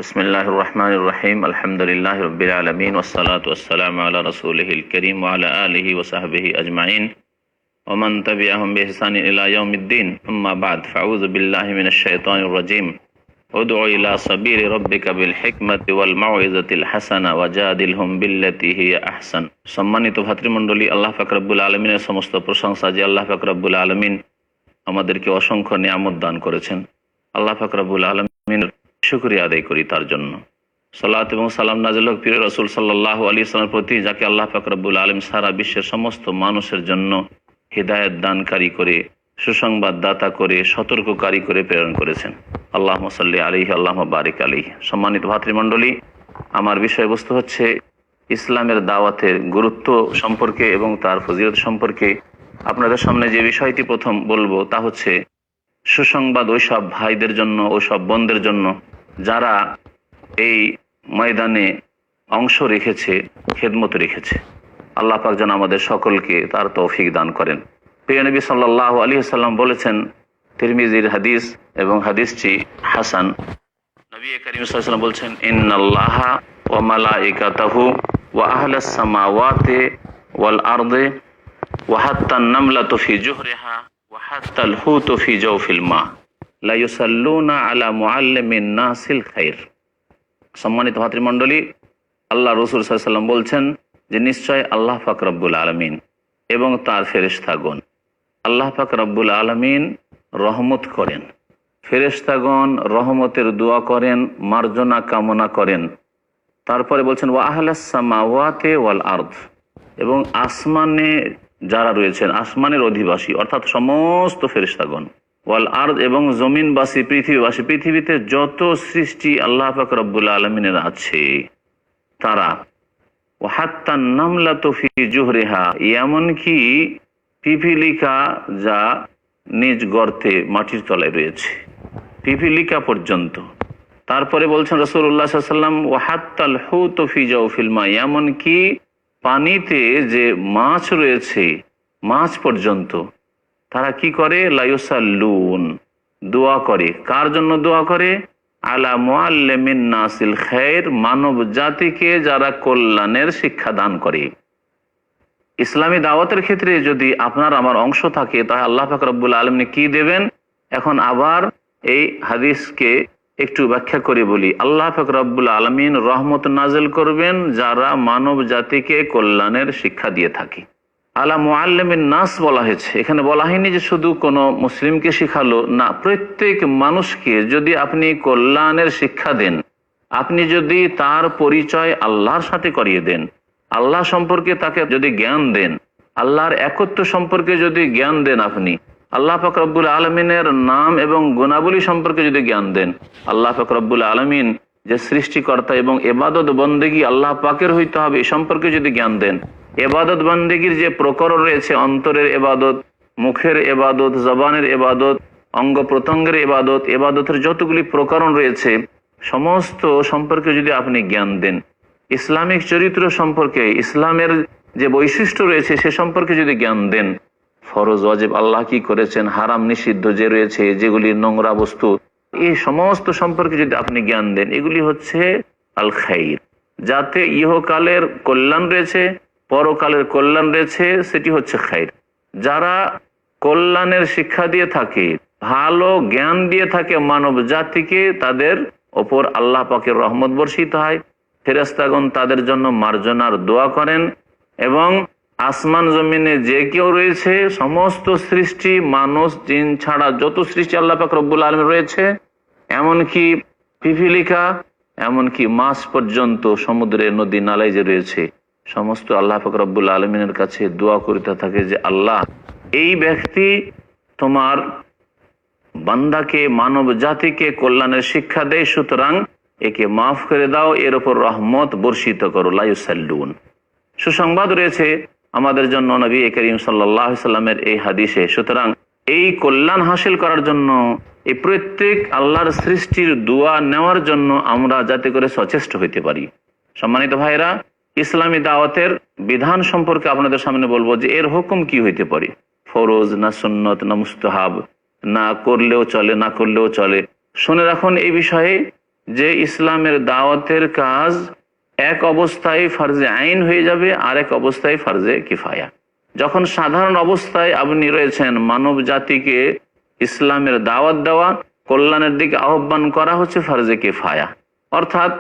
বিসমিল্লাহির রহমানির রহিম। আলহামদুলিল্লাহি রাব্বিল আলামিন ওয়াসসালাতু ওয়াসসালামু আলা রাসূলিহিল কারীম ওয়া আলা আলিহি ওয়া সাহবিহি আজমাইন ওয়া মান তাবিআহুম বিইহসানিন ইলা ইয়াউমিদ্দিন। আম্মা বা'দ, ফাআউযু বিল্লাহি মিনাশ শাইতানির রাজীম। উদউ ইলা সাবিলি রাব্বিকা বিল হিকমাতি ওয়াল মাউইযাতিল হাসানা ওয়াজাদিলহুম বিল্লাতী হিয়া আহসান। সম্মানিত ভাতৃমণ্ডলী, আল্লাহ পাক রব্বুল আলামিনের সমস্ত প্রশংসা যে আল্লাহ পাক রব্বুল আলামিন আমাদেরকে অসংখ্য নিয়ামত দান করেছেন। আল্লাহ পাক রব্বুল আলামিনের শুকরিয়া আদায় করি তার জন্য। সালাত এবং সালাম নাযিল হোক প্রিয় রাসূল সাল্লাল্লাহু আলাইহি ওয়াসাল্লামের প্রতি, যাকে আল্লাহ পাক রব্বুল আলামিন সারা বিশ্বের সমস্ত মানুষের জন্য হিদায়াত দানকারী করে, সুসংবাদ দাতা করে, সতর্ককারী করে প্রেরণ করেছেন। আল্লাহুম্মা সাল্লি আলাইহি আল্লাহুম্মা বারিক আলাইহি। সম্মানিত ভাতৃমণ্ডলী, আমার বিষয়বস্তু হচ্ছে ইসলামের দাওয়াতের গুরুত্ব সম্পর্কে এবং তার ফজিলত সম্পর্কে। আপনাদের সামনে যে বিষয়টি প্রথম বলবো তা হচ্ছে সুসংবাদ ওইসব ভাইদের জন্য, ওইসব বোনদের জন্য যারা এই ময়দানে অংশ রেখেছে, খেদমত রেখেছে। আল্লাহ পাক যেন আমাদের সকলকে তার তৌফিক দান করেন। প্রিয় নবী সাল্লাল্লাহু আলাইহি ওয়াসাল্লাম বলেছেন, তিরমিজির হাদিস এবং হাদিসটি হাসান। নবী করিম সাল্লাল্লাহু আলাইহি ওয়াসাল্লাম বলছেন, ইন্নাল্লাহা ওয়া মালাইকাতাহু ওয়া আহলাস সামাওয়াতি ওয়াল আরদি ওয়া হাত্তান নামলাতু ফি জুহরিহা ওয়া হাত্তাল হুতু ফি জাওফিল মা লা ইউসাল্লুনা আলা মুআল্লিমিন নাসিল খাইর। সম্মানিত ভাতৃমণ্ডলী, আল্লাহ রাসূল সাল্লাল্লাহু আলাইহি ওয়াসাল্লাম বলছেন যে নিশ্চয় আল্লাহ পাক রব্বুল আলামিন এবং তার ফেরেশতাগণ, আল্লাহ পাক রব্বুল আলামিন রহমত করেন, ফেরেশতাগণ রহমতের দোয়া করেন, মার্জনা কামনা করেন। তারপরে বলছেন ওয়া আহলাস সামাওয়াতি ওয়াল আরদ, এবং আসমানে যারা রয়েছেন, আসমানের অধিবাসী অর্থাৎ সমস্ত ফেরেশতাগণ, ওয়াল আরদ এবং জমিনবাসী, পৃথিবীবাসী, পৃথিবীতে যত সৃষ্টি আল্লাহ পাক রব্বুল আলামিনের আছে তারা, ওয়া হাত্তান নামলাতু ফি জুহরিহা, এমনকি পিপিলিকা যা নিজ গর্তে মাটির তলায় রয়েছে, পিপিলিকা পর্যন্ত। তারপরে বলছেন রাসূলুল্লাহ সাল্লাল্লাহু আলাইহি ওয়াসাল্লাম ওয়া হাত্তাল হুতু ফি জাওফিল মা, এমনকি পানিতে যে মাছ রয়েছে, মাছ পর্যন্ত তারা কি করে, লা ইউসাল্লুন, দোয়া করে। কার জন্য দোয়া করে? আলা মুআল্লিমিন নাসিল খাইর, মানব জাতিকে যারা কল্যাণের শিক্ষা দান করে। ইসলামী দাওয়াতের ক্ষেত্রে যদি আপনার আমার অংশ থাকে, তাহলে আল্লাহ পাক রব্বুল আলামিন কি দেবেন? এখন আবার এই হাদিসকে একটু ব্যাখ্যা করে বলি। আল্লাহ পাক রব্বুল আলামিন রহমত নাজিল করবেন যারা মানব জাতিকে কল্যাণের শিক্ষা দিয়ে থাকে। আলা মুআল্লিমিন নাস বলা হয়েছে, এখানে বলা হয়নি যে শুধু কোনো মুসলিমকে শিখালো, না, প্রত্যেক মানুষকে যদি আপনি কল্যাণের শিক্ষা দেন, আপনি যদি তার পরিচয় আল্লাহর সাথে করিয়ে দেন, আল্লাহ সম্পর্কে তাকে যদি জ্ঞান দেন, আল্লাহর একত্ব সম্পর্কে যদি জ্ঞান দেন, আপনি আল্লাহ পাক রব্বুল আলামিনের নাম এবং গুণাবলী সম্পর্কে যদি জ্ঞান দেন, আল্লাহ পাক রব্বুল আলামিন যে সৃষ্টিকর্তা এবং ইবাদত বন্দেগী আল্লাহ পাকের হইতে হবে এ সম্পর্কে যদি জ্ঞান দেন, ইবাদত বন্দেগীর যে প্রকরণ রয়েছে, অন্তরের ইবাদত, মুখের ইবাদত, জবানের ইবাদত, অঙ্গ প্রত্যঙ্গের ইবাদত, ইবাদতের যতগুলি প্রকরণ রয়েছে সমস্ত সম্পর্কে যদি আপনি জ্ঞান দেন, ইসলামিক চরিত্র সম্পর্কে, ইসলামের যে বৈশিষ্ট্য রয়েছে সে সম্পর্কে যদি জ্ঞান দেন, ফরজ ওয়াজিব আল্লাহ কি করেছেন, হারাম নিষিদ্ধ যে রয়েছে, যেগুলি নোংরা বস্তু, এই সমস্ত সম্পর্কে যদি আপনি জ্ঞান দেন, এগুলি হচ্ছে আল খাইর, যাতে ইহকালের কল্যাণ রয়েছে, পরকালের কল্যাণ রয়েছে, সেটি হচ্ছে খাইর। যারা কল্যাণের শিক্ষা দিয়ে থাকে, ভালো জ্ঞান দিয়ে থাকে মানব জাতিকে, তাদের ওপর আল্লাহ পাকের রহমত বর্ষিত হয়। ফেরেশতাগণ তাদের জন্য মার্জনার দোয়া করেন, এবং আসমান জমিনে যে কেউ রয়েছে, সমস্ত সৃষ্টি, মানুষ জিন ছাড়া যত সৃষ্টি আল্লাহ পাক রব্বুল আলামিন রয়েছে, এমনকি পিপিলিকা, এমনকি মাছ পর্যন্ত, সমুদ্রে নদী নালায় যে রয়েছে, সমস্ত আল্লাহ পাক রব্বুল আলামিনের কাছে দোয়া করতে থাকে যে আল্লাহ, এই ব্যক্তি তোমার বান্দাকে, মানব জাতিকে কল্যাণের শিক্ষা দেয়, সুতরাং একে মাফ করে দাও, এর উপর রহমত বর্ষিত করো। লা ইউসাল্লুন। সুসংবাদ রয়েছে আমাদের জন্য নবী করিম সাল্লাল্লাহু আলাইহি ওয়াসাল্লামের এই হাদিসে। সুতরাং এই কল্যাণ হাসিল করার জন্য, এই প্রত্যেক আল্লাহর সৃষ্টির দোয়া নেওয়ার জন্য আমরা যাতে করে সচেষ্ট হইতে পারি। সম্মানিত ভাইরা, ইসলামী দাওয়াতের বিধান সম্পর্কে আপনাদের সামনে বলবো যে এর হুকুম কি হইতে পারে, ফরজ না সুন্নত না মুস্তাহাব, না করলেও চলে না করলেও চলে। শুনে রাখুন, এই বিষয়ে যে ইসলামের দাওয়াতের কাজ এক অবস্থায় ফারজে আইন হয়ে যাবে, আর এক অবস্থায় ফারজে কিফায়া। যখন সাধারণ অবস্থায় আপনি রয়েছেন, মানব জাতিকে ইসলামের দাওয়াত দেওয়া, কল্যাণের দিকে আহ্বান করা হচ্ছে ফারজে কিফায়া। অর্থাৎ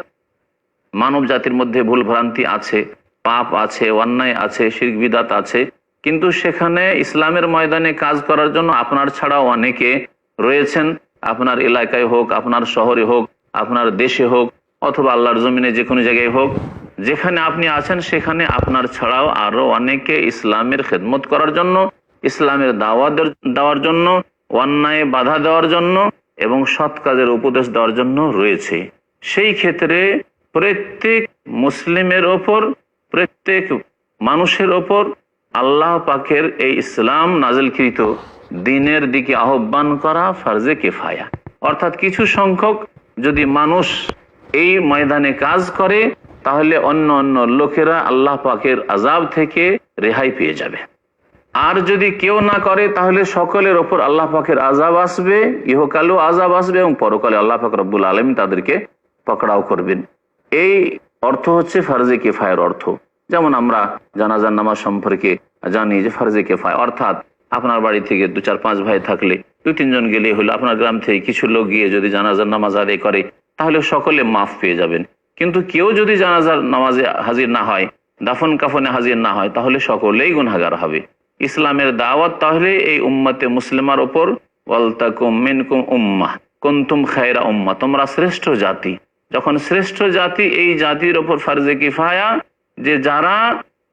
মানব জাতির মধ্যে ভুল ভ্রান্তি আছে, পাপ আছে, অন্যায় আছে, শিরক বিদআত আছে, কিন্তু সেখানে ইসলামের ময়দানে কাজ করার জন্য আপনার ছাড়াও অনেকে রয়েছেন। আপনার এলাকায় হোক, আপনার শহরে হোক, আপনার দেশে হোক, অথবা আল্লাহর জমিনে যে কোনো জায়গায় হোক, যেখানে আপনি আছেন সেখানে আপনার ছাড়াও আরো অনেকে ইসলামের খেদমত করার জন্য, ইসলামের দাওয়াত দেওয়ার জন্য, অন্যায় বাধা দেওয়ার জন্য এবং সৎ কাজের উপদেশ দেওয়ার জন্য রয়েছে। সেই ক্ষেত্রে প্রত্যেক মুসলিমের ওপর, প্রত্যেক মানুষের ওপর আল্লাহ পাকের এই ইসলাম নাজিলকৃত দ্বীনের দিকে আহ্বান করা ফারজে কিফায়া। অর্থাৎ কিছু সংখ্যক যদি মানুষ এই ময়দানে কাজ করে, তাহলে অন্য অন্য লোকেরা আল্লাহ পাকের আযাব থেকে রেহাই পেয়ে যাবে। আর যদি কেউ না করে, তাহলে সকলের ওপর আল্লাহ পাকের আযাব আসবে, ইহকালেও আযাব আসবে এবং পরকালে আল্লাহ পাক রব্বুল আলামিন তাদেরকে পাকড়াও করবেন। এই অর্থ হচ্ছে ফারজে কিফায়ার অর্থ। যেমন আমরা জানাজার নামাজ সম্পর্কে জানি যে ফারজে কিফায়া, অর্থাৎ আপনার বাড়ি থেকে 2-4-5 ভাই থাকলে 2-3 জন গেলে হলো, আপনার গ্রাম থেকে কিছু লোক গিয়ে যদি জানাজার নামাজ আদায় করে, তাহলে সকলে মাফ পেয়ে যাবেন। কিন্তু কেউ যদি জানাজার নামাজে হাজির না হয়, দাফন কাফনে হাজির না হয়, তাহলে সকলেই গুনাহগার হবে। ইসলামের দাওয়াত তাহলে এই উম্মতে মুসলিমার ওপর, ওয়ালতাকুম মিনকুম উম্মাহ কুনতুম খায়রা উম্মাহ, তোমরা শ্রেষ্ঠ জাতি। যখন শ্রেষ্ঠ জাতি, এই জাতির ওপর ফারজে কিফায়া যে যারা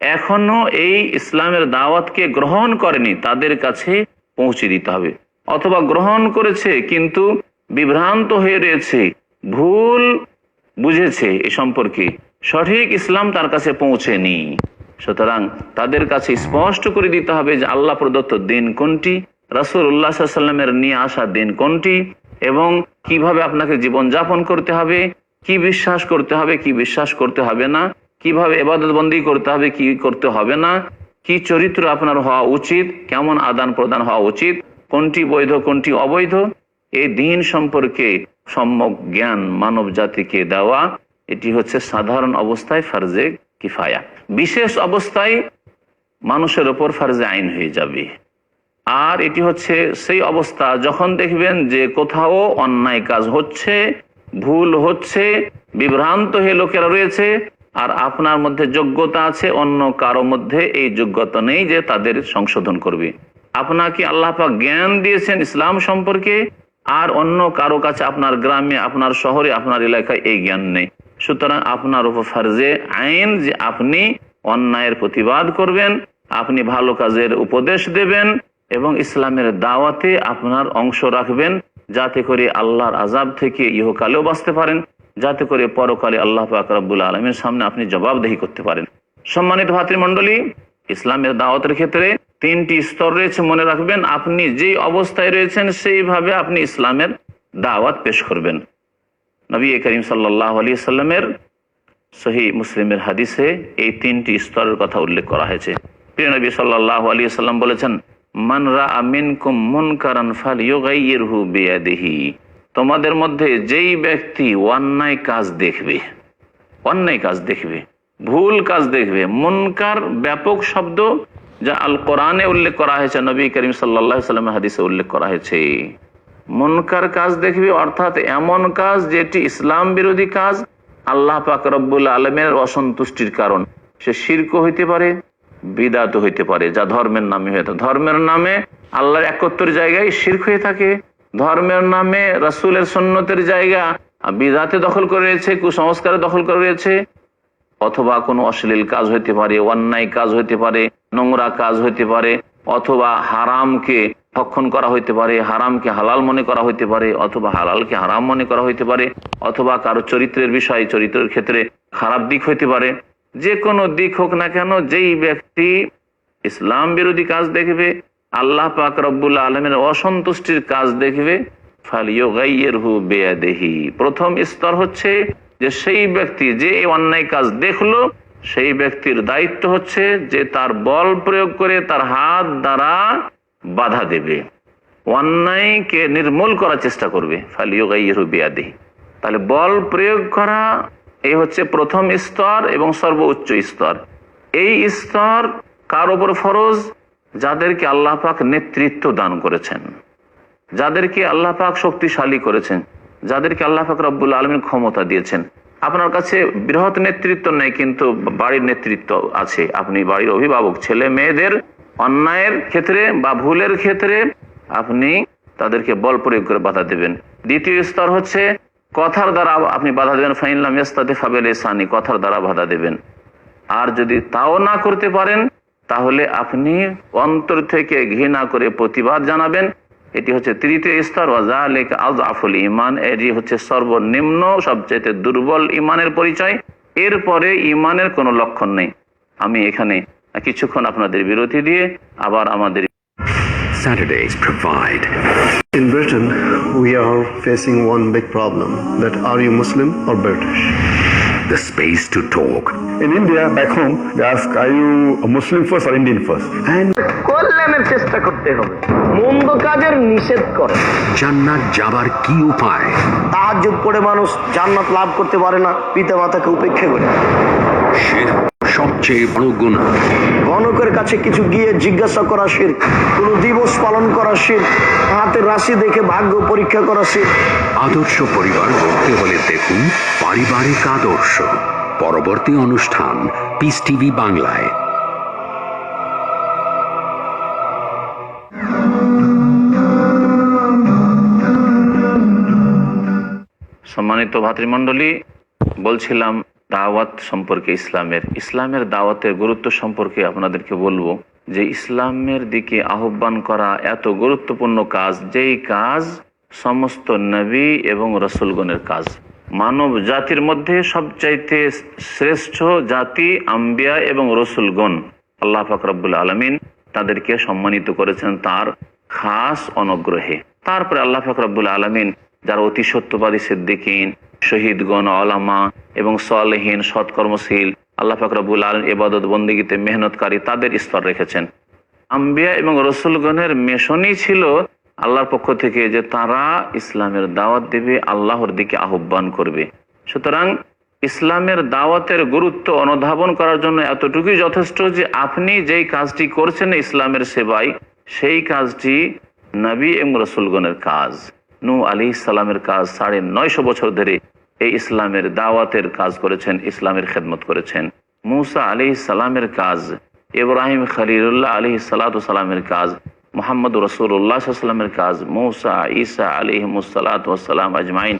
এখনো এই ইসলামের দাওয়াতকে গ্রহণ করেনি তাদের কাছে পৌঁছে দিতে হবে, অথবা গ্রহণ করেছে কিন্তু বিভ্রান্ত হয়ে রয়েছে, ভুল বুঝেছে এ সম্পর্কে, সঠিক ইসলাম তার কাছে পৌঁছেনি। সুতরাং তাদের কাছে স্পষ্ট করে দিতে হবে যে আল্লাহ প্রদত্ত দিন কোনটি, রাসূলুল্লাহ সাল্লাল্লাহু আলাইহি ওয়াসাল্লামের নিয়ে আসা দিন কোনটি, এবং কিভাবে আপনাকে জীবন যাপন করতে হবে, কি বিশ্বাস করতে হবে, কি বিশ্বাস করতে হবে না, কিভাবে ইবাদত বন্দী করতে হবে, কি করতে হবে না, কি চরিত্র আপনার হওয়া উচিত, কেমন আদান প্রদান হওয়া উচিত, কোনটি বৈধ কোনটি অবৈধ, এই দিন সম্পর্কে সম্যক জ্ঞান মানব জাতিকে দেওয়া, এটি হচ্ছে সাধারণ অবস্থায় ফারজে কিফায়া। বিশেষ অবস্থায় মানুষের ওপর ফারজে আইন হয়ে যাবে। আর এটি হচ্ছে সেই অবস্থা যখন দেখবেন যে কোথাও অন্যায় কাজ হচ্ছে, ভুল হচ্ছে, বিভ্রান্ত হয়ে লোকেরা রয়েছে, আর আপনার মধ্যে যোগ্যতা আছে, অন্য কারো মধ্যে এই যোগ্যতা নেই যে তাদের সংশোধন করবে। আপনাকে আল্লাহ পাক জ্ঞান দিয়েছেন ইসলাম সম্পর্কে, আর অন্য কারো কাছে আপনার গ্রামে, আপনার শহরে, আপনার এলাকায় এই জ্ঞান নেই। সুতরাং আপনার উপর ফারজে আইন যে আপনি অন্যায়ের প্রতিবাদ করবেন, আপনি ভালো কাজের উপদেশ দেবেন এবং ইসলামের দাওয়াতে আপনার অংশ রাখবেন, যাতে করে আল্লাহর আযাব থেকে ইহকালেও বাঁচতে পারেন, যাতে করে পরকালে আল্লাহ পাক রব্বুল আলামিনের সামনে আপনি জবাবদিহি করতে পারেন। সম্মানিত ভাতৃমণ্ডলী, ইসলামের দাওয়াতের ক্ষেত্রে 3টি স্তর রয়েছে, মনে রাখবেন। আপনি যেই অবস্থায় রয়েছেন সেইভাবে আপনি ইসলামের দাওয়াত পেশ করবেন। নবী করিম সাল্লাল্লাহু আলাইহি সাল্লামের সহিহ মুসলিমের হাদিসে এই 3টি স্তরের কথা উল্লেখ করা হয়েছে। প্রিয় নবী সাল্লাল্লাহু আলাইহি সাল্লাম বলেছেন, মান রাআ মিনকুম মুনকারান ফালইয়ুগাইয়িরহু বিয়াদিহি, তোমাদের মধ্যে যেই ব্যক্তি অন্যায় কাজ দেখবে, অন্যায় কাজ দেখবে, ভুল কাজ দেখবে। মুনকার ব্যাপক শব্দ, যা আল কোরআনে উল্লেখ করা হয়েছে, নবী করিম সাল্লাল্লাহু আলাইহি সাল্লামের হাদিসে উল্লেখ করা হয়েছে। মুনকার কাজ দেখবে অর্থাৎ এমন কাজ যেটি ইসলাম বিরোধী কাজ, আল্লাহ পাক রব্বুল আলামিনের অসন্তুষ্টির কারণ। সে শিরক হইতে পারে, বিদআত হইতে পারে, যা ধর্মের নামে হয়ে থাকে। ধর্মের নামে আল্লাহর একত্বের জায়গায় শিরক হয়ে থাকে, ধর্মের নামে রাসূলের সুন্নতের জায়গা বিদআতে দখল করে রয়েছে, কুসংস্কারে দখল করে রয়েছে, অথবা কোনো অশ্লীল কাজ হইতে পারে, অন্যায় কাজ হইতে পারে, নোংরা কাজ হইতে পারে, অথবা হারামকে ভক্ষণ করা হইতে পারে, হারামকে হালাল মনে করা হইতে পারে, অথবা হালালকে হারাম মনে করা হইতে পারে, অথবা কারো চরিত্রের বিষয়, চরিত্রের ক্ষেত্রে খারাপ দিক হইতে পারে। যে কোনো দিক হোক না কেন, যেই ব্যক্তি ইসলাম বিরোধী কাজ দেখবে, আল্লাহ পাক রব্বুল আলামিনের অসন্তুষ্টির কাজ দেখবে, ফালইয়ুগাইয়িরহু বিয়াদিহি, প্রথম স্তর হচ্ছে যে সেই ব্যক্তি যে এই অন্যায় কাজ দেখলো, সেই ব্যক্তির দায়িত্ব হচ্ছে যে তার বল প্রয়োগ করে তার হাত দ্বারা বাধা দেবে, অন্যায়কে নির্মূল করার চেষ্টা করবে। ফালইয়ুগাইয়িরহু বিয়াদিহি, তাহলে বল প্রয়োগ করা এই হচ্ছে প্রথম স্তর এবং সর্বোচ্চ স্তর। এই স্তর কার উপর ফরজ? যাদেরকে আল্লাহ পাক নেতৃত্ব দান করেছেন, যাদেরকে আল্লাহ পাক শক্তিশালী করেছেন, যাদেরকে আল্লাহ পাক রব্বুল আলামিন ক্ষমতা দিয়েছেন। আপনার কাছে বৃহৎ নেতৃত্ব নেই কিন্তু বাড়ির নেতৃত্ব আছে, আপনি বাড়ির অভিভাবক, ছেলে মেয়েদের অন্যায়ের ক্ষেত্রে বা ভুলের ক্ষেত্রে আপনি তাদেরকে বল প্রয়োগ করে বাধা দেবেন। দ্বিতীয় স্তর হচ্ছে কথার দ্বারা আপনি বাধা দেবেন, ফাইনলাম ইস্তাতি ফাবিলিসানি, কথার দ্বারা বাধা দেবেন। আর যদি তাও না করতে পারেন তাহলে আপনি অন্তর থেকে ঘৃণা করে প্রতিবাদ জানাবেন। এটি হচ্ছে তৃতীয় স্তর। ওয়াযালিকা আযআফুল ঈমান, এটি হচ্ছে সর্বনিম্ন সবচেয়ে দুর্বল ঈমানের পরিচয়। এরপরে ঈমানের কোনো লক্ষণ নেই। আমি এখানে কিছুক্ষণ আপনাদের বিরতি দিয়ে আবার আমাদের Saturdays provide. In Britain, we are facing one big problem, that are you Muslim or British? The space to talk. In India, back home, they ask, are you a Muslim first or Indian first? And কল্যাণের চেষ্টা করতে হবে, মন্দ কাজের নিষেধ করে। জান্নাত যাবার কি উপায়? তাহাজ্জুদ পড়ে মানুষ জান্নাত লাভ করতে পারে না, পিতা মাতাকে উপেক্ষা করে। শিরক সবচেয়ে বড় গুনাহ। গণকের কাছে কিছু গিয়ে জিজ্ঞাসা করা শিরক, কোন দিবস পালন করা শিরক, হাতের রাশি দেখে ভাগ্য পরীক্ষা করা শিরক। আদর্শ পরিবার গড়তে হলে দেখুন পারিবারিক আদর্শ। পরবর্তী অনুষ্ঠান পিস টিভি বাংলায়। সম্মানিত ভাতৃমণ্ডলী, বলছিলাম দাওয়াত সম্পর্কে, ইসলামের দাওয়াতের গুরুত্ব সম্পর্কে আপনাদেরকে বলবো যে ইসলামের দিকে আহ্বান করা এত গুরুত্বপূর্ণ কাজ, যেই কাজ সমস্ত নবী এবং রসুলগণের কাজ। মানব জাতির মধ্যে সবচাইতে শ্রেষ্ঠ জাতি আম্বিয়া এবং রসুলগণ। আল্লাহ পাক রব্বুল আলামিন তাদেরকে সম্মানিত করেছেন তার খাস অনুগ্রহে। তারপরে আল্লাহ পাক রব্বুল আলামিন যারা অতি সত্যবাদী সিদ্দিকিন, শহীদগণ, ওলামা এবং সালেহীন সৎকর্মশীল, আল্লাহ পাক রব্বুল আলামিন ইবাদত বন্দেগীতে মেহনতকারী, তাদের স্তর রেখেছেন। আম্বিয়া এবং রসুলগণের মিশনই ছিল আল্লাহর পক্ষ থেকে যে তারা ইসলামের দাওয়াত দেবে, আল্লাহর দিকে আহ্বান করবে। সুতরাং ইসলামের দাওয়াতের গুরুত্ব অনুধাবন করার জন্য এতটুকুই যথেষ্ট যে আপনি যেই কাজটি করছেন ইসলামের সেবায়, সেই কাজটি নবী এবং রসুলগণের কাজ। নূহ আলাইহিস সালামের কাজ 950 বছর ধরে এই ইসলামের দাওয়াতের কাজ করেছেন, ইসলামের খেদমত করেছেন। মূসা আলাইহিস সালামের কাজ, ইব্রাহিম খলিলুল্লাহ আলাইহিস সালাতু সালামের কাজ, মুহাম্মদ রাসূলুল্লাহ সাল্লাল্লাহু আলাইহি ওয়াসাল্লামের কাজ, মূসা, ঈসা আলাইহিমুস সালাতু ওয়াস সালাম আজমাইন,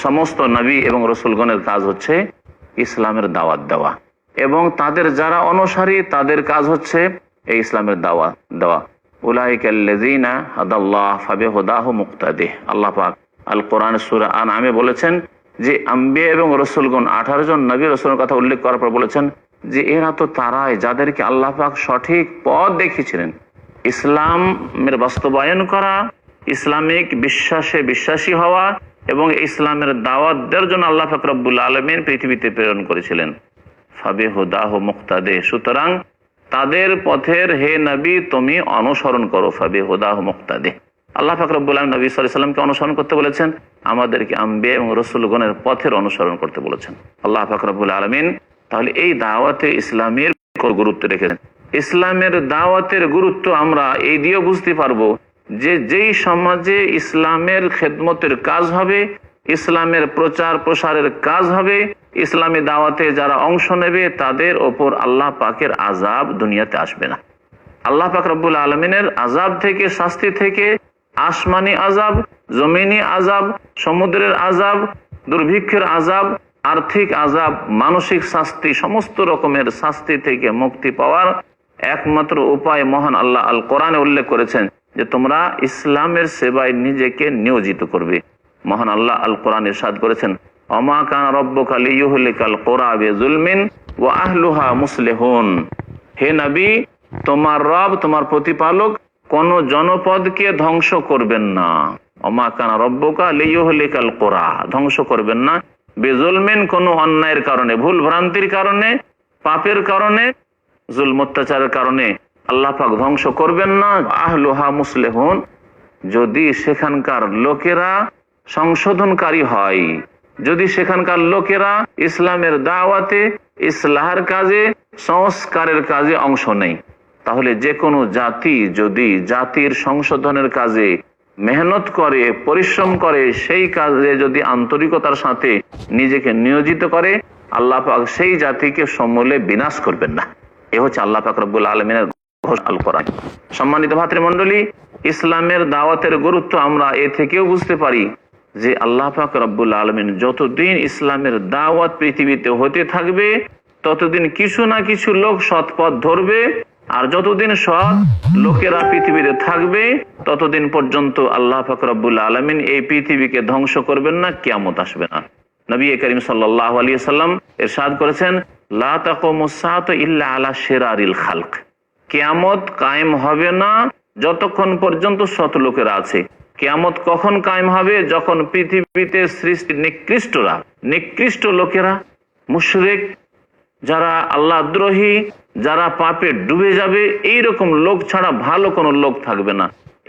সমস্ত নবী এবং রসুলগণের কাজ হচ্ছে ইসলামের দাওয়াত দেওয়া, এবং তাদের যারা অনুসারী তাদের কাজ হচ্ছে এই ইসলামের দাওয়াত দেওয়া। উলাইকাল্লাযীনা হাদাল্লাহ ফাবিহুদাহু মুক্তাদিহ। আল্লাহ পাক আল কোরআন সূরা আনআমে বলেছেন যে আম্বিয়া এবং রসুলগণ 18 জন নবী রসুলের কথা উল্লেখ করার পর বলেছেন যে এরা তো তারাই যাদেরকে আল্লাহ পাক সঠিক পথ দেখিয়েছিলেন। ইসলামের বাস্তবায়ন করা, ইসলামিক বিশ্বাসে বিশ্বাসী হওয়া এবং ইসলামের দাওয়াত দেওয়ার জন্য আল্লাহ পাক রব্বুল আলামিন পৃথিবীতে প্রেরণ করেছিলেন। ফাবিহুদাহু মুক্তাদিহ, সুতরাং তাদের পথের হে নবী তুমি অনুসরণ করো। ফাবিহুদাহু মুক্তাদিহ, আল্লাহ পাক রব্বুল আলামিন নবী সাল্লাল্লাহু আলাইহি ওয়াসাল্লামকে অনুসরণ করতে বলেছেন, আমাদেরকে আম্বিয়া এবং রসুলগণের পথের অনুসরণ করতে বলেছেন আল্লাহ পাক রব্বুল আলামিন। তাহলে এই দাওয়াতে ইসলামের গুরুত্ব রেখেছেন। ইসলামের দাওয়াতের গুরুত্ব আমরা এই দিয়ে বুঝতে পারবো যে যেই সমাজে ইসলামের খেদমতের কাজ হবে, ইসলামের প্রচার প্রসারের কাজ হবে, ইসলামী দাওয়াতে যারা অংশ নেবে তাদের ওপর আল্লাহ পাকের আযাব দুনিয়াতে আসবে না। আল্লাহ পাক রব্বুল আলামিনের আযাব থেকে, শাস্তি থেকে, আসমানি আযাব, জমিনি আযাব, সমুদ্রের আযাব, দুর্ভিক্ষের আযাব, আর্থিক আযাব, মানসিক শাস্তি, সমস্ত রকমের শাস্তি থেকে মুক্তি পাওয়ার একমাত্র উপায় মহান আল্লাহ আল কোরআনে উল্লেখ করেছেন যে তোমরা ইসলামের সেবায় নিজেকে নিয়োজিত করবে। মহান আল্লাহ আল কোরআনে ইরশাদ করেছেন, ওমা কানা রাব্বুকা লিয়ুহলিকাল কুরা বিযুলমিন ওয়া আহলুহা মুসলিহুন। হে নবী, তোমার রব, তোমার প্রতিপালক কোন জনপদকে ধ্বংস করবেন না। ওমা কানা রাব্বুকা লিয়ুহলিকাল কুরা, ধ্বংস করবেন না, বিযুলমিন, কোন অন্যায়ের কারণে, ভুল ভ্রান্তির কারণে, পাপের কারণে, জুলম অত্যাচারের কারণে আল্লাহ পাক ধ্বংস করবেন না। আহলুহা মুসলিহুন, যদি সেখানকার লোকেরা সংশোধনকারী হয়, যদি সেখানকার লোকেরা ইসলামের দাওয়াতে, ইসলাহের কাজে, সংস্কারের কাজে অংশ নেয়, তাহলে যে কোনো জাতি যদি জাতির সংশোধনের কাজে মেহনত করে, পরিশ্রম করে, সেই কাজে যদি আন্তরিকতার সাথে নিজেকে নিয়োজিত করে, আল্লাহ পাক সেই জাতিকে সমূলে বিনাশ করবেন না। এ হচ্ছে আল্লাহ পাক রব্বুল আলামিনের ঘোষণা আল কোরআন। সম্মানিত ভাতৃমণ্ডলী, ইসলামের দাওয়াতের গুরুত্ব আমরা এ থেকেও বুঝতে পারি যে আল্লাহ পাক রব্বুল আলামিন যতদিন ইসলামের দাওয়াত পৃথিবীতে হতে থাকবে ততদিন কিছু না কিছু লোক সৎ পথ ধরবে, আর যতদিন সৎ লোকেরা পৃথিবীতে থাকবে ততদিন পর্যন্ত আল্লাহ পাক রব্বুল আলামিন এই পৃথিবীকে ধ্বংস করবেন না, কিয়ামত আসবে না। নবী করিম সাল্লাল্লাহু আলাইহি ওয়াসাল্লাম ইরশাদ করেছেন, লা তাকুমুস সাআতু ইল্লা আলা শিরারিল খালক। কিয়ামত কায়েম হবে না যতক্ষণ পর্যন্ত সৎ লোকেরা আছে। কিয়ামত কখন কায়েম হবে? যখন পৃথিবীতে সৃষ্টি নিকৃষ্ট লোকেরা, মুশরিক, যারা আল্লাহদ্রোহী, যারা পাপে ডুবে যাবে, এইরকম লোক ছাড়া ভালো কোনো লোক থাকবে না।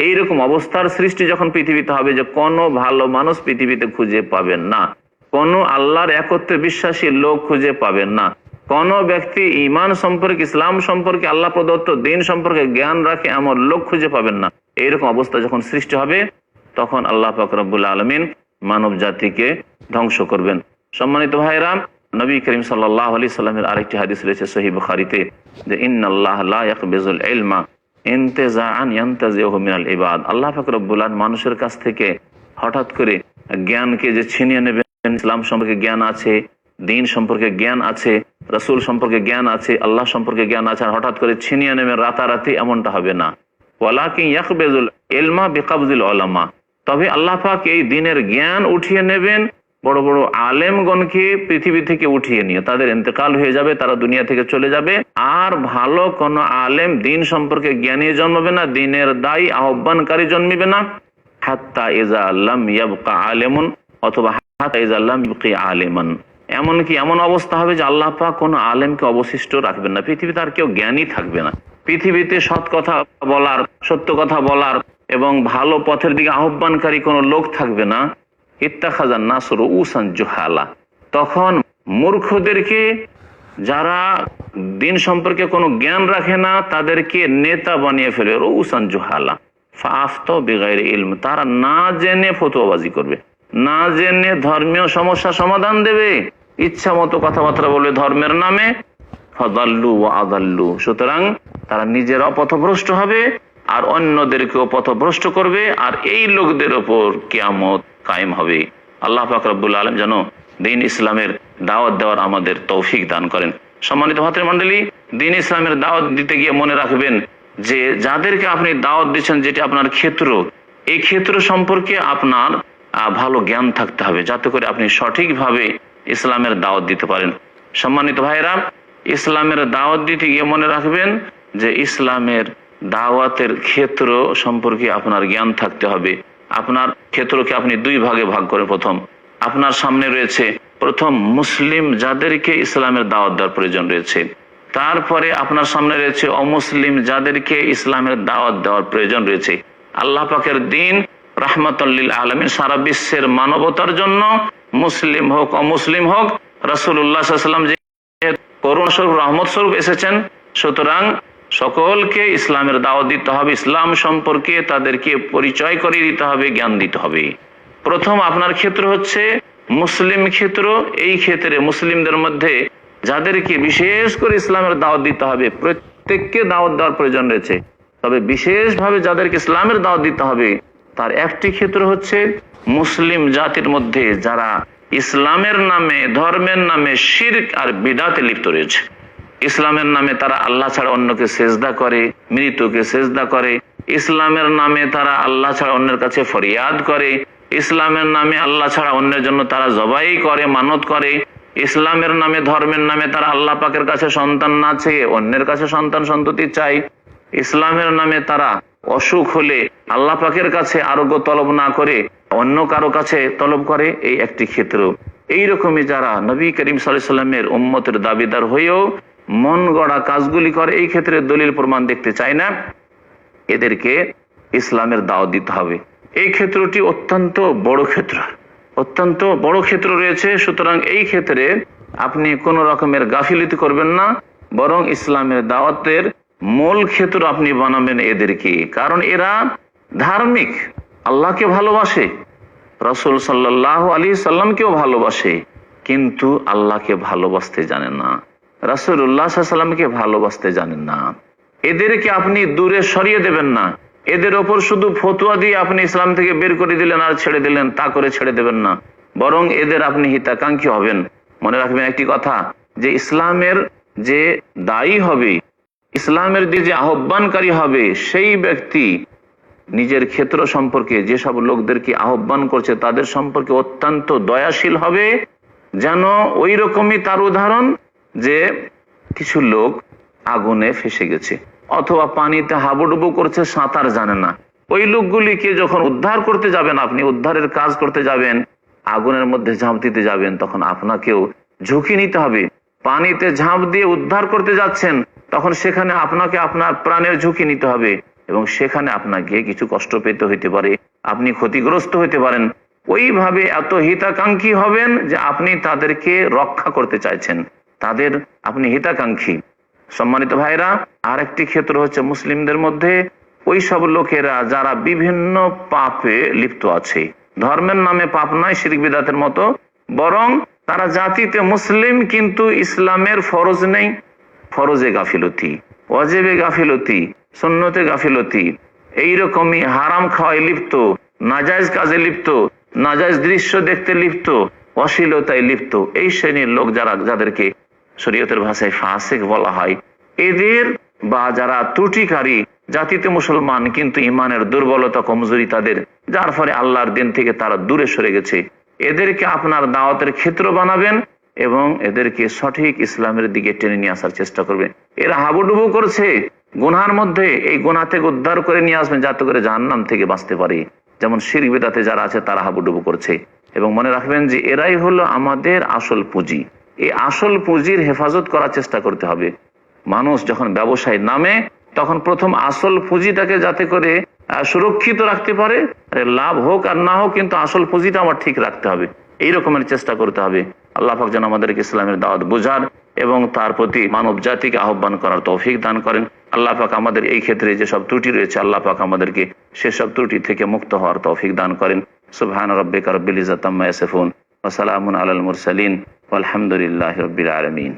এইরকম অবস্থার সৃষ্টি যখন পৃথিবীতে হবে যে কোনো ভালো মানুষ পৃথিবীতে খুঁজে পাবেন না, কোনো আল্লাহর একত্রে বিশ্বাসী লোক খুঁজে পাবেন না, কোন ব্যক্তি ঈমান সম্পর্কে, ইসলাম সম্পর্কে, আল্লাহ প্রদত্ত দিন সম্পর্কে জ্ঞান রাখে এমন লোক খুঁজে পাবেন না। এইরকম অবস্থা যখন সৃষ্টি হবে তখন আল্লাহ পাক রব্বুল আলামিন মানব জাতিকে ধ্বংস করবেন। সম্মানিত ভাইরা, নবী করিম সাল্লাল্লাহু আলাইহি সাল্লামের আরেকটি হাদিস রয়েছে সহিহ বুখারীতে যে ইন্নাল্লাহ লা ইয়াকবিজুল ইলমা ইনতিজাআন ইয়ানতাজিহু মিনাল ইবাদ। আল্লাহ পাক রব্বুল আলামিন মানুষের কাছ থেকে হঠাৎ করে জ্ঞানকে যে ছিনিয়ে নেবেন, ইসলাম সম্পর্কে জ্ঞান আছে, দিন সম্পর্কে জ্ঞান আছে, রাসূল সম্পর্কে জ্ঞান আছে, আল্লাহ সম্পর্কে জ্ঞান আছে, আর হঠাৎ করে ছিনিয়ে নেবেন রাতারাতি, এমনটা হবে না। ওয়ালাকিন ইয়াকবিজুল ইলমা বিকাবজিল উলামা। তবে আল্লাহ পাক এই দিনের জ্ঞান উঠিয়ে নেবেন বড় বড় আলেমগণকে পৃথিবী থেকে উঠিয়ে নিয়ে, তাদের ইন্তেকাল হয়ে যাবে, তারা দুনিয়া থেকে চলে যাবে, আর ভালো কোন আলেম দিন সম্পর্কে জ্ঞানী জন্মাবে না, দিনের দায়ী আহ্বানকারী জন্মিবে না। হাত্তা ইজা লাম ইয়াবকা আলেমুন, অথবা হাত্তা ইজা লাম ইয়াবকি আলেমান। এমনকি এমন অবস্থা হবে যে আল্লাহ পাক কোন আলেমকে অবশিষ্ট রাখবেন না, পৃথিবীতে আর কেউ জ্ঞানী থাকবে না। পৃথিবীতে সৎ কথা বলার, সত্য কথা বলার এবং ভালো পথের দিকে আহ্বানকারী কোন লোক থাকবে না। ইত্তাখাযান নাসু রুউসান জুহালা। তখন মূর্খদেরকে, যারা দিন সম্পর্কে কোনো জ্ঞান রাখে না, তাদেরকে নেতা বানিয়ে ফেলে, রুউসান জুহালা। ফাআফতাউ বিগাইরি ইলম। তারা না জেনে ফতোয়াবাজি করবে, না জেনে ধর্মীয় সমস্যা সমাধান দেবে, ইচ্ছা মতো কথাবার্তা বলবে ধর্মের নামে। ফাদাল্লু ওয়া আদাল্লু। সুতরাং তারা নিজেরা পথভ্রষ্ট হবে আর অন্যদেরকেও পথভ্রষ্ট করবে, আর এই লোকদের ওপর কিয়ামত কায়েম হবে। আল্লাহ পাক রব্বুল আলামিন যেন দ্বীন ইসলামের দাওয়াত দেওয়ার আমাদের তৌফিক দান করেন। সম্মানিত ভাতৃমণ্ডলী, দ্বীন ইসলামের দাওয়াত দিতে গিয়ে মনে রাখবেন যে যাদেরকে আপনি দাওয়াত দিচ্ছেন, যেটি আপনার ক্ষেত্র, এই ক্ষেত্র সম্পর্কে আপনার ভালো জ্ঞান থাকতে হবে, যাতে করে আপনি সঠিকভাবে ইসলামের দাওয়াত দিতে পারেন। সম্মানিত ভাইরা, ইসলামের দাওয়াত দিতে গিয়ে মনে রাখবেন যে ইসলামের দাওয়াতের ক্ষেত্র সম্পর্কে আপনার জ্ঞান থাকতে হবে। আপনার ক্ষেত্রকে আপনি দুই ভাগে ভাগ করে, প্রথম আপনার সামনে রয়েছে প্রথম মুসলিম যাদেরকে ইসলামের দাওয়াত দেওয়ার প্রয়োজন রয়েছে, তারপরে আপনার সামনে রয়েছে অমুসলিম যাদেরকে ইসলামের দাওয়াত দেওয়ার প্রয়োজন রয়েছে। আল্লাহ পাকের দ্বীন রাহমাতুল লিল আলামিন, সারা বিশ্বের মানবতার জন্য, মুসলিম হোক অমুসলিম হোক, রাসূলুল্লাহ সাল্লাল্লাহু আলাইহি ওয়াসাল্লাম যে করুণা স্বরূপ, রহমত স্বরূপ এসেছেন, সুতরাং সকলকে ইসলামের দাওয়াত দিতে হবে, ইসলাম সম্পর্কে তাদেরকে পরিচয় করিয়ে দিতে হবে, জ্ঞান দিতে হবে। প্রথম আপনার ক্ষেত্র হচ্ছে মুসলিম ক্ষেত্র। এই ক্ষেত্রে মুসলিমদের মধ্যে যাদেরকে বিশেষ করে ইসলামের দাওয়াত দিতে হবে, প্রত্যেককে দাওয়াত দেওয়ার প্রয়োজন রয়েছে, তবে বিশেষভাবে যাদেরকে ইসলামের দাওয়াত দিতে হবে তার একটি ক্ষেত্র হচ্ছে মুসলিম জাতির মধ্যে যারা ইসলামের নামে, ধর্মের নামে শিরক আর বিদআতে লিপ্ত রয়েছে। ইসলামের নামে তারা আল্লাহ ছাড়া অন্যকে সেজদা করে, মৃতকে সেজদা করে, ইসলামের নামে তারা আল্লাহ ছাড়া অন্যের কাছে ফরিয়াদ করে, ইসলামের নামে আল্লাহ ছাড়া অন্যের জন্য তারা জবাই করে, মানত করে, ইসলামের নামে, ধর্মের নামে তারা আল্লাহ পাকের কাছে সন্তান না চেয়ে অন্যের কাছে সন্তান সন্ততি চায়, ইসলামের নামে তারা অসুখ হলে আল্লাহ পাকের কাছে আরোগ্য তলব না করে অন্য কারো কাছে তলব করে। এই একটি ক্ষেত্র। এইরকমই যারা নবী করিম সাল্লাল্লাহু আলাইহি ওয়াসাল্লামের উম্মতের দাবিদার হয়েও মন গড়া কাজগুলি করে, এই ক্ষেত্রে দলিল প্রমাণ দেখতে চায় না, এদেরকে ইসলামের দাওয়াত দিতে হবে। এই ক্ষেত্রটি অত্যন্ত বড় ক্ষেত্র, অত্যন্ত বড় ক্ষেত্র রয়েছে। সুতরাং এই ক্ষেত্রে আপনি কোন রকমের গাফিলতি করবেন না, বরং ইসলামের দাওয়াতের মূল ক্ষেত্র আপনি বানাবেন এদেরকে। কারণ এরা ধার্মিক, আল্লাহকে ভালোবাসে, রাসূল সাল্লাল্লাহু আলাইহি সাল্লামকেও ভালোবাসে, কিন্তু আল্লাহকে ভালোবাসতে জানেন না, রাসূলুল্লাহ সাল্লাল্লাহু আলাইহি সাল্লামকে ভালোবাসতে জানেন না। এদেরকে আপনি দূরে সরিয়ে দেবেন না, এদের ওপর শুধু ফতোয়া দিয়ে আপনি ইসলাম থেকে বের করে দিলেন আর ছেড়ে দিলেন, তা করে ছেড়ে দেবেন না, বরং এদের আপনি হিতাকাঙ্ক্ষী হবেন। মনে রাখবেন একটি কথা, যে ইসলামের যে দায়ী হবে, ইসলামের যে আহ্বানকারী হবে, সেই ব্যক্তি নিজের ক্ষেত্র সম্পর্কে যেসব লোকদেরকে আহ্বান করছে তাদের সম্পর্কে অত্যন্ত দয়াশীল হবে, যেন ওই রকমই তার উদাহরণ যে কিছু লোক আগুনে ফেসে গেছে অথবা পানিতে হাবুডুবু করছে, সাঁতার জানে না। ওই লোকগুলিকে যখন উদ্ধার করতে যাবেন, আপনি উদ্ধারের কাজ করতে যাবেন, আগুনের মধ্যে ঝাঁপ দিতে যাবেন, তখন আপনাকেও ঝুঁকি নিতে হবে। পানিতে ঝাঁপ দিয়ে উদ্ধার করতে যাচ্ছেন, তখন সেখানে আপনাকে আপনার প্রাণের ঝুঁকি নিতে হবে এবং সেখানে আপনাকে কিছু কষ্ট পেতে হইতে পারে, আপনি ক্ষতিগ্রস্ত হইতে পারেন। ওইভাবে এত হিতাকাঙ্ক্ষী হবেন যে আপনি তাদেরকে রক্ষা করতে চাইছেন, তাদের আপনি হিতাকাঙ্ক্ষী। সম্মানিত ভাইরা, আর একটি ক্ষেত্র হচ্ছে মুসলিমদের মধ্যে ওই সব লোকেরা যারা বিভিন্ন পাপে লিপ্ত আছে। ধর্মের নামে পাপ নয়, শিরক বিদআতের মতো, বরং তারা জাতিতে মুসলিম কিন্তু ইসলামের ফরজ নেই, ফরজে গাফিলতি, ওয়াজিবে গাফিলতি, সুন্নতে গাফিলতি, এইরকমই হারাম খাওয়ায় লিপ্ত, নাজায়েজ কাজে লিপ্ত, নাজায়েজ দৃশ্য দেখতে লিপ্ত, অশ্লীলতায় লিপ্ত, এই শ্রেণীর লোক যাদেরকে শরীয়তের ভাষায় ফাসিক বলা হয়, এদের বা যারা ত্রুটিকারী জাতিতে মুসলমান কিন্তু ইমানের দুর্বলতা কমজোরি তাদের, যার ফলে আল্লাহর দিন থেকে তারা দূরে সরে গেছে, এদেরকে আপনার দাওয়াতের ক্ষেত্র বানাবেন এবং এদেরকে সঠিক ইসলামের দিকে টেনে নিয়ে আসার চেষ্টা করবেন। এরা হাবুডুবু করছে গুনার মধ্যে, এই গুনাহ থেকে উদ্ধার করে নিয়ে আসবেন যাতে করে জাহান্নাম থেকে বাঁচতে পারে। যেমন শিরক বিদআতে যারা আছে তারা হাবুডুবু করছে। এবং মনে রাখবেন যে এরাই হলো আমাদের আসল পুঁজি। এই আসল পুঁজির হেফাজত করার চেষ্টা করতে হবে। মানুষ যখন ব্যবসায় নামে তখন প্রথম আসল পুঁজিটাকে যাতে করে সুরক্ষিত রাখতে পারে, লাভ হোক আর না হোক, কিন্তু আসল পুঁজিটা আমার ঠিক রাখতে হবে, এই রকমের চেষ্টা করতে হবে। আল্লাহ পাক যেন আমাদেরকে ইসলামের দাওয়াত বোঝার এবং তার প্রতি মানব জাতিকে আহ্বান করার তৌফিক দান করেন। আল্লাহ পাক আমাদের এই ক্ষেত্রে যেসব ত্রুটি রয়েছে, আল্লাহ পাক আমাদেরকে সেসব ত্রুটি থেকে মুক্ত হওয়ার তৌফিক দান করেন। সুবহান রাব্বিকা রাব্বিল ইজ্জাতি আম্মা ইয়াসিফুন ওয়া সালামুন আলাল মুরসালিন ওয়ালহামদুলিল্লাহি রাব্বিল আলামিন।